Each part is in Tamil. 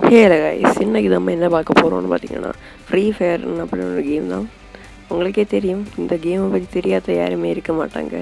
ஹேல கைஸ், இன்னைக்கு நம்ம என்ன பார்க்க போகிறோம்னு பார்த்தீங்கன்னா ஃப்ரீ ஃபயர்னு அப்படின்னு ஒரு கேம் தான். உங்களுக்கே தெரியும், இந்த கேமை பற்றி தெரியாத யாருமே இருக்க மாட்டாங்க.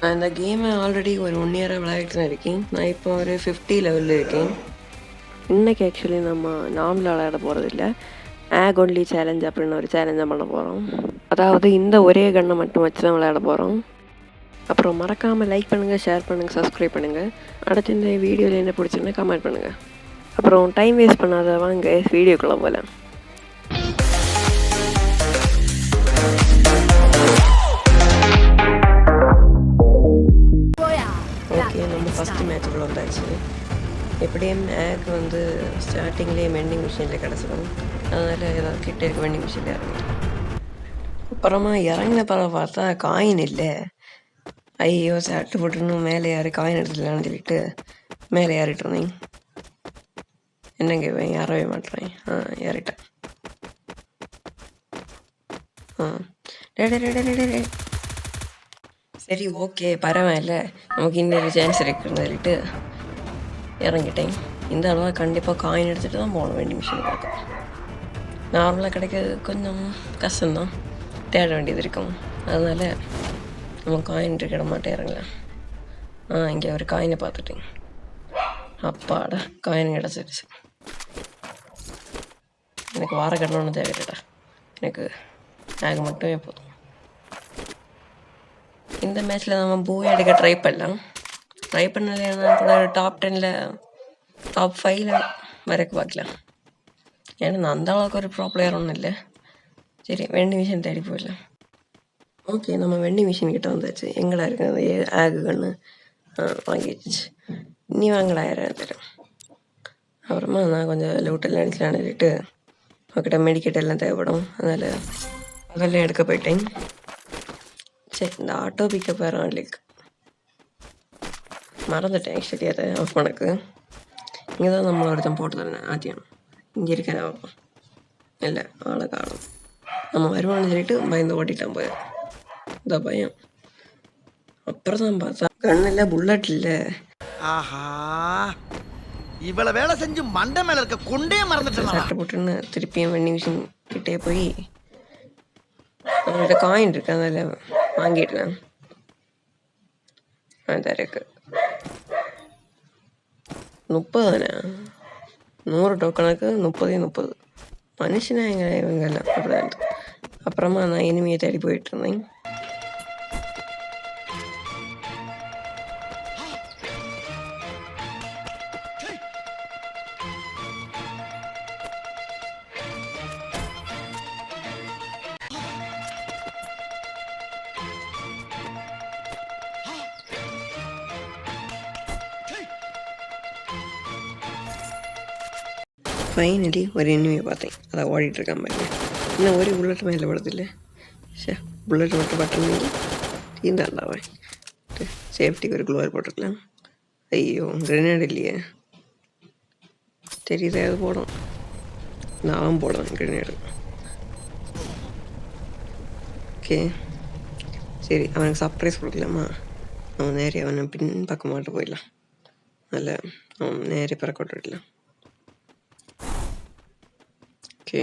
நான் இந்த கேமை ஆல்ரெடி ஒரு 1 இயராக விளையாடிட்டு தான் இருக்கேன். நான் இப்போ ஒரு 50 லெவலில் இருக்கேன். இன்றைக்கி ஆக்சுவலி நம்ம நார்மலாக விளையாட போகிறது இல்லை, ஆக் ஒன்லி சேலஞ்ச் அப்படின்னு ஒரு சேலஞ்சாக பண்ண போகிறோம். அதாவது இந்த ஒரே கண்ணை மட்டும் வச்சு தான் விளையாட போகிறோம். அப்புறம் மறக்காமல் லைக் பண்ணுங்கள், ஷேர் பண்ணுங்கள், சப்ஸ்கிரைப் பண்ணுங்கள். அடுத்து இந்த வீடியோவில் என்ன பிடிச்சிருந்தா கமெண்ட் பண்ணுங்கள். அப்புறம் டைம் வேஸ்ட் பண்ணாத, வாங்க வீடியோக்குள்ளே போகலாம். ஓகே, நம்ம ஃபஸ்ட்டு மேட்சுக்குள்ள வந்தாச்சு. எப்படியும் மேக் வந்து ஸ்டார்டிங்லேயே வெண்டிங் மிஷினில் கிடச்சிடும். அதனால் ஏதாவது கிட்ட இருக்க வெண்டிங் மிஷினில் இறங்கிடும். அப்புறமா இறங்கின படம் பார்த்தா காயின் இல்லை. ஐயோ, சாட்டு போட்டுன்னு மேலே யாரு காயின் எடுத்துடலான்னு சொல்லிட்டு மேலே ஏறிட்டு இருந்தேன். என்னங்க இவன் ஏறவே மாட்டேறேன். ஏறிட்டேன். சரி, ஓகே, பரவாயில்ல, நமக்கு இன்னொரு சான்ஸ் இருக்குன்னு சொல்லிட்டு இறங்கிட்டேன். இந்த அளவாக கண்டிப்பாக காயின் எடுத்துகிட்டு தான் போன வேண்டிய மிஷின் இருக்கும். நார்மலாக கிடைக்கிறது கொஞ்சம் கஷ்டம்தான், தேட வேண்டியது இருக்கும். அதனால் நம்ம காயின் இருக்கிட மாட்டேன் இறங்கலாம். இங்கே ஒரு காயினை பார்த்துட்டேன். அப்பாடா, காயின் கிடச்சிருச்சு. எனக்கு வார கடனொன்று தேவையில்லடா, எனக்கு ஆக மட்டுமே போதும். இந்த மேட்ச்சில் நம்ம பூய் எடுக்க ட்ரை பண்ணலைன்னா கூட டாப் 10ல் டாப் 5ல் வரைக்கும் பார்க்கலாம். ஏன்னா நான் அந்த அளவுக்கு ஒரு ப்ரோ பிளேயர் ஒன்றும் இல்லை. சரி, வெண்டிங் மிஷின் தேடி போயிடலாம். ஓகே, நம்ம வெண்டிங் மிஷின் கிட்ட வந்தாச்சு. எங்கடா இருக்கு அந்த ஆகு கண்ணு? வாங்கிடுச்சு. நீ வாங்கடா, யாரும் தரும். அப்புறமா நான் கொஞ்சம் லூட்டெல்லாம் அடிக்கலான்னு சொல்லிட்டு அவர்கிட்ட மெடிக்கெட் எல்லாம் தேவைப்படும், அதனால் அதெல்லாம் எடுக்க போயிட்டேன். சரி, இந்த ஆட்டோ பிக்கப் வேறு ஆன்லைக் மறந்துட்டேன் ஆக்சுவலி அதை ஆஃப் பண்ணக்கு. இங்கே தான் நம்ம ஒருத்தன் போட்டு தரேன் ஆத்தியம். இங்கே இருக்கிற இல்லை, ஆளை காணும். நம்ம வருமானு சொல்லிட்டு பயந்து ஓட்டிட்டான் போய். இந்த பயம். அப்புறம் தான் பார்த்தா கண்ணு இல்லை, புல்லட் இல்லை. ஆஹா, இவ்வளவு வேலை செஞ்சு மண்டை மேல இருக்க கொண்டே மறந்துட்டேன். சட்டை போட்டுன்னு திருப்பியும் வெண்டிங் மிஷின் கிட்டே போய் அவங்கள்ட்ட காயின் இருக்கு, அதில் வாங்கிடலாம். அதான் இருக்கு 30 100 டோக்கனுக்கு 30 மனுஷனா எங்க இவங்கெல்லாம் அப்படிதான். அப்புறமா நான் இனிமையை தேடி போயிட்டு இருந்தேன். ஃபைனலி ஒரு எனிமையை பார்த்தேன். அதை ஓடிட்டுருக்கான் பாருங்க. இன்னும் ஒரு புல்லட் மேலே விடுதில்லை. புல்லட் மட்டும் பட்டன் தீர்ந்தாண்டாவேன். சேஃப்டிக்கு ஒரு க்ளோவர் போட்டுருக்கலாம். ஐயோ, கிரெனேட் இல்லையே. தெரியுதா, அது போடும். நான் போடுவேன் கிரெனேடு. ஓகே, சரி, அவனுக்கு சர்ப்ரைஸ் கொடுக்கலாமா? அவன் நேரே அவனை பின் பக்கம் மாட்டு போயிடலாம். அதில் அவன் நேரே பறக்க விட்டுடலாம். ஓகே,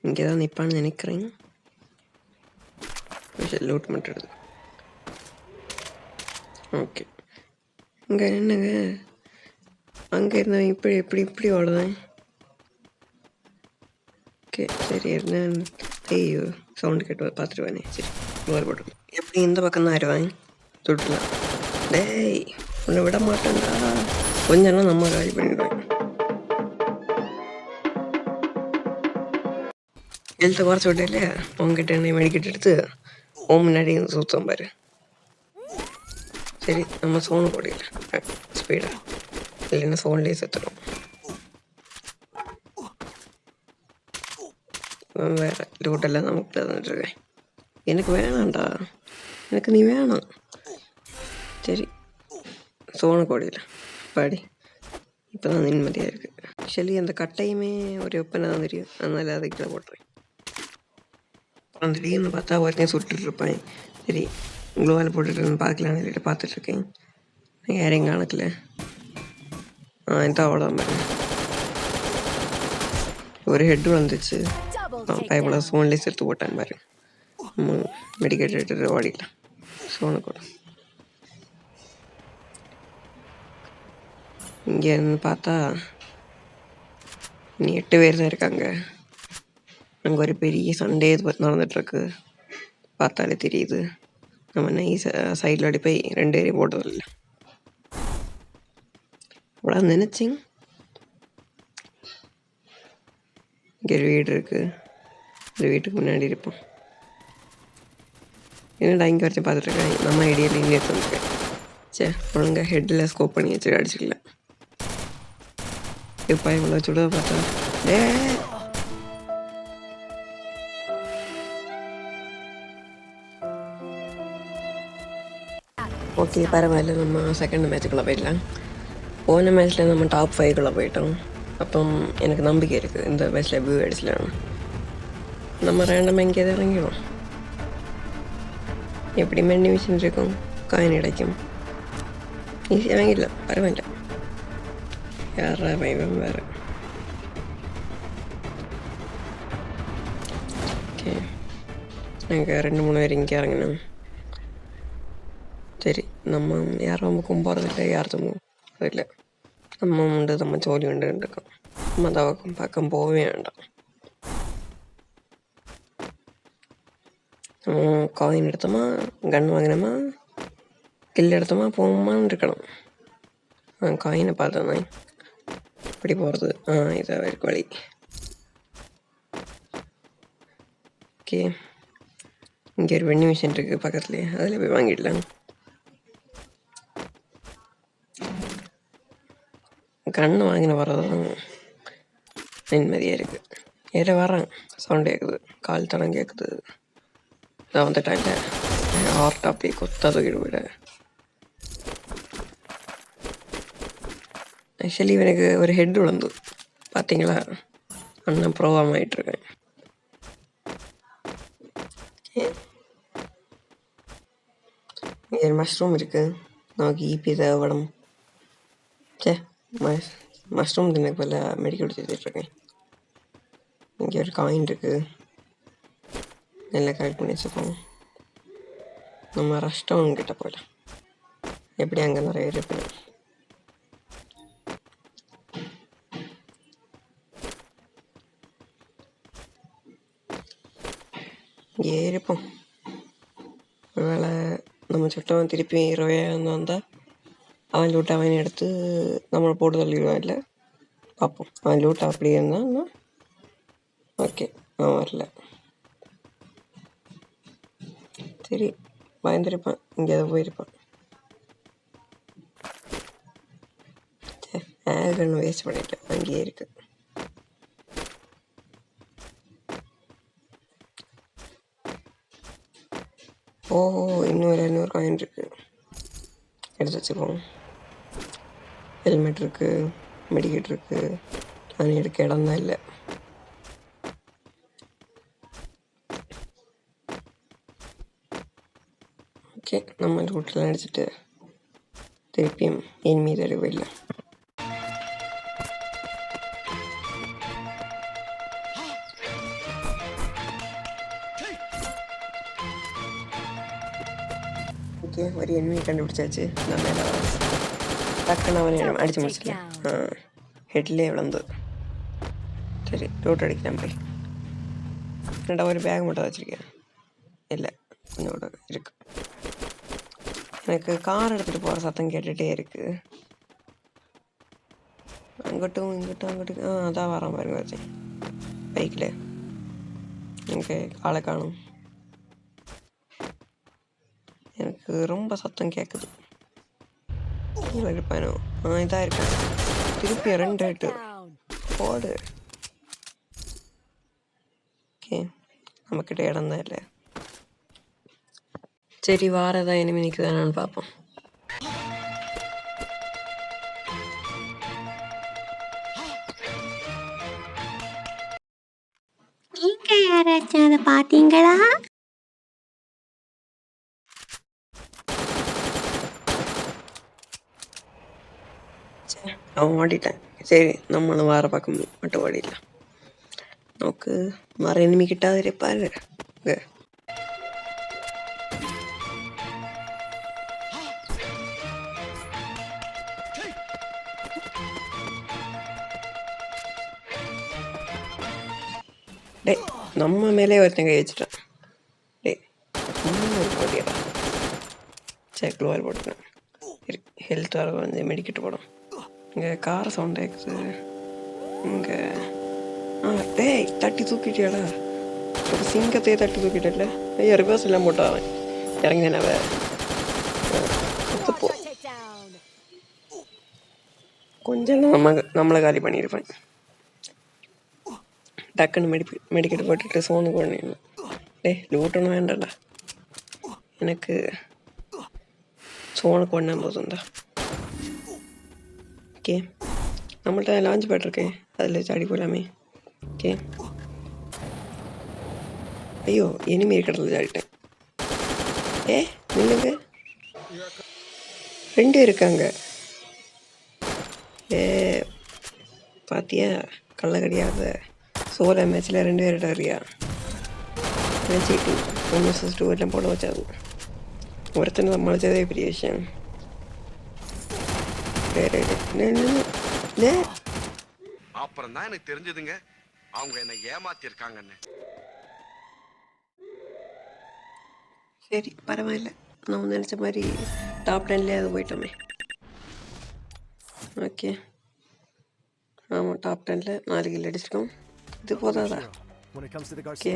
இங்கே தான் நிற்பான்னு நினைக்கிறேன். லூட் பண்ணுறது. ஓகே, இங்கே என்னங்க அங்கே இருந்தவன் இப்படி ஓடுதேன். ஓகே, சரி, என்ன ஐயோ சவுண்டு கேட்டு பார்த்துட்டு. சரி, லோர் போட்டு எப்படி இந்த பக்கம் தான் ஆயிடுவாங்க. தொட்டுலாம். டேய், உன்னை விட மாட்டேன்டா. கொஞ்ச நாள் நம்ம காலி பண்ணிடுவேன். எழுத்து குறைச்சி விட்டே இல்லையா, உங்ககிட்ட என்ன மெடிக்கெட் எடுத்து முன்னாடி சுத்தம் பாரு. சரி, நம்ம சோனு போடல ஸ்பீடா, இல்லைன்னா சோன்லேயே செத்துடும். வேறு லூட்டெல்லாம் நமக்கு தந்துட்டுருக்கேன். எனக்கு வேணாம்டா, எனக்கு நீ வேணாம். சரி, சோனு கோடியில் பாடி. இப்போ தான் நிம்மதியாக இருக்குது. ஆக்சுவலி அந்த கட்டையுமே ஒரு வெப்பனை தான் தெரியும், அதனால் அதுக்கு தான் போட்டுறேன். அப்புறம் திடீர்னு பார்த்தா ஒருத்தையும் சுட்டுட்ருப்பேன். சரி, க்ளோவால் போட்டுட்டு பார்க்கலான்னு சொல்லிட்டு பார்த்துட்ருக்கேன். யாரையும் காணக்கல. இதான் அவ்வளோதான் பாருங்க. ஒரு ஹெட் விழுந்துச்சு. பயப்பட சோன்லேயே செத்து போட்டான் பாரு. மெடிக்கேட் எடுத்துட்டு ஓடிக்கலாம். சோனு கூட இங்கே இருந்து பார்த்தா இனி 8 பேர் தான் இருக்காங்க. அங்கே ஒரு பெரிய சண்டே நடந்துட்டுருக்கு. பார்த்தாலே தெரியுது. நம்ம நைஸ் சைடில் அடி போய் 2 பேரையும் போட்டதில்ல. அவ்வளோ நினச்சிங்க. இங்கே ஒரு வீடு இருக்குது. இந்த வீட்டுக்கு முன்னாடி இருப்போம். என்னடா இங்கே வரைக்கும் பார்த்துட்ருக்கேன். நம்ம ஐடியாவில் இங்கே எடுத்துருக்கேன். சே ஒழுங்காக ஹெட்டில் ஸ்கோப் பண்ணி வச்சு அடிச்சுக்கலாம். இப்போ இவ்வளோ சுட பார்த்தா ஓகே பரவாயில்ல. நம்ம செகண்ட் மேட்சுக்குள்ளே போயிடலாம். போன மேட்ச்சில் நம்ம டாப் 5குள்ளே போயிட்டோம். அப்போ எனக்கு நம்பிக்கை இருக்குது இந்த மேட்ச்சில் வியூ அடிச்சலாம். நம்ம ரேண்டமாக எங்கேயாவது இறங்கிடும். எப்படி மெனி மிஷின் இருக்கும், காயின் கிடைக்கும். ஈஸியாக வாங்கிடலாம். பரவாயில்ல. யாரா வைவம் வேறு. ஓகே நாங்கள் 2-3 பேர் இங்கே இறங்கினோம். சரி நம்ம யாரும் நமக்கும் போகிறதில்ல, யார்த்தும் இல்லை. நம்ம உண்டு நம்ம ஜோலி உண்டு இருக்கோம். நம்ம தவக்கம் பக்கம் போகவே வேண்டாம். காயின் எடுத்தோமா, கன் வாங்கினோமா, கில் எடுத்தோமா போகுமான்னு இருக்கணும். காயினை பார்த்தோன்னா இப்படி போகிறது. இதாக இருக்கு வழி. ஓகே இங்கே ஒரு வெண்ணி மிஷின் இருக்குது பக்கத்துலேயே. அதில் போய் வாங்கிடலாம். கண்ணு வாங்கின வர்றதும் நிம்மதியாக இருக்குது. ஏற வரான் சவுண்ட் கேட்குது, கால் தடம் கேட்குது. நான் வந்துட்டாங்க. ஹார்ட் அப்படியே கொத்தா தூக்கிட்டு போயிட. ஆக்சுவலி எனக்கு ஒரு ஹெட் விழுந்து பார்த்தீங்களா. அண்ணன் ப்ரோவாம் ஆகிட்டுருக்கேன். இங்கே மஷ்ரூம் இருக்குது. நமக்கு ஈபி தேவைப்படும். சே மஷ்ரூம் தினக்கு பதில் மெடிக்கல் எடுத்துகிட்ருக்கேன். இங்கே ஒரு காயின் இருக்குது. நல்லா கலெக்ட் பண்ணி வச்சுப்போம். நம்ம ரெஸ்டாரண்ட் கிட்ட போயிடலாம். எப்படி அங்கே நிறைய இருப்பேன். இங்கே இருப்போம். ஒருவேளை நம்ம சுட்டவன் திருப்பி 20 வந்தால் அவன் லூட்டை அவன் எடுத்து நம்மளை போட்டு தள்ளிடுவான். இல்லை பார்ப்போம். அவன் லூட்டை அப்படி இருந்தான்னா ஓகே. அவன் வரல. சரி பயந்துருப்பான். எங்கேயாவது போயிருப்பான். கன்று வேஸ்ட் பண்ணிட்டேன். அங்கேயே இருக்கு. இன்னொரு 200 காயின் இருக்கு. எடுத்து வச்சுப்போம். ஹெல்மெட் இருக்கு, மெடிக்கேட் இருக்கு. நான் எடுக்க இடம் தான் இல்லை. ஓகே நம்ம ரூட்டில் அடிச்சுட்டு திருப்பியும் என் மீது எடுக்கவில்லை. ஓகே ஒரு என்மையை கண்டுபிடிச்சாச்சு. நம்ம டக்குன்னு அவனை அடித்து முடிச்சிடலாம். ஹெட்லேயே விழுந்து. சரி ரோட் அடிக்கலாம் போய். என்னடா ஒரு பேக் மட்டும் வச்சுருக்கேன். இல்லை கொஞ்சம் கூட இருக்கு. எனக்கு கார் எடுத்துகிட்டு போகிற சத்தம் கேட்டுகிட்டே இருக்குது. அங்கிட்டும் இங்கிட்டும் அங்கிட்டும். அதான் வரான் பாருங்க வச்சேன் பைக்கில். எனக்கு காலை காணும். எனக்கு ரொம்ப சத்தம் கேட்குது. இருப்பானோ இதாக இருக்கேன். திருப்பி 2 ஹெட்டு போடு. ஓகே நம்மக்கிட்ட இடம் தான் இல்லை. சரி வாரதான் இனிமே நிற்குதானு பார்ப்போம். நீங்க யாராச்சும் அதை பார்த்தீங்களா? அவன் மாட்டிட்டான். சரி நம்மளும் வேறு பக்கம் மட்டும் ஓடிடலாம். நமக்கு வேறு எனிமி கிட்டாதே பாரு. டே நம்ம மேலே ஒருத்தன் கை வச்சுட்டான். டே போட்டியடா. சரி க்ளோவல் போட்டுக்கிறேன். ஹெல்த் வர வந்து மெடிக்கிட்டு போடும். இங்கே கார் சவுண்ட் கேட்குது. இங்கே டேய் தட்டி தூக்கிட்டியாடா. ஒரு சிங்கத்தையே தட்டி தூக்கிட்டல. ஐயா ரிவர்ஸ் எல்லாம் போட்டான். இறங்கினவ போ. கொஞ்சம் நம்மளை காலி பண்ணியிருப்பேன். டக்குன்னு மெடிக்கெட் போட்டுட்டு சோனுக்கு பண்ணிடணும். டேய் லூட்டணும் வேண்டாம்டா. எனக்கு சோனுக்கு ஒன்றா போதும்டா. ஓகே நம்மள்ட்ட லான்ச் பேட் இருக்கேன். அதில் சாடி போகலாமே. ஓகே ஐயோ எனிமி இருக்கிறதுல சாடிட்டேன். நில்லுங்க. 2 இருக்காங்க. பாத்தியா கள்ள கிடையாத சோலோ மேட்ச்சில் 2 பேர்கிட்ட வரியா நினச்சிட்டு 1 எல்லாம் போட வச்சாது. ஒருத்தனை சமாளிச்சதே பெரிய விஷயம். அப்புறம் தான் எனக்கு தெரிஞ்சதுங்க அவங்க என்ன ஏமாத்திருக்காங்கன்னு. சரி பரவாயில்ல, நான் நினச்ச மாதிரி டாப் 10லேயே அது போயிட்டோமே. ஓகே ஆமாம் டாப் 10ல் 4 கில் அடிச்சிருக்கோம். இது போதாதா? ஓகே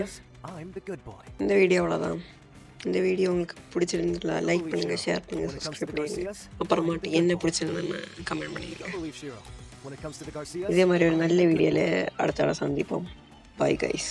இந்த வீடியோ அவ்வளோதான். இந்த வீடியோ உங்களுக்கு பிடிச்சிருந்துங்களா லைக் பண்ணுங்கள், ஷேர் பண்ணுங்கள், சப்ஸ்கிரைப் பண்ணுங்கள். அப்புறமாட்டு என்ன பிடிச்சிருந்தேன்னு கமெண்ட் பண்ணிக்கலாம். இதே மாதிரி ஒரு நல்ல வீடியோவில் அடுத்த சந்திப்போம். Bye guys.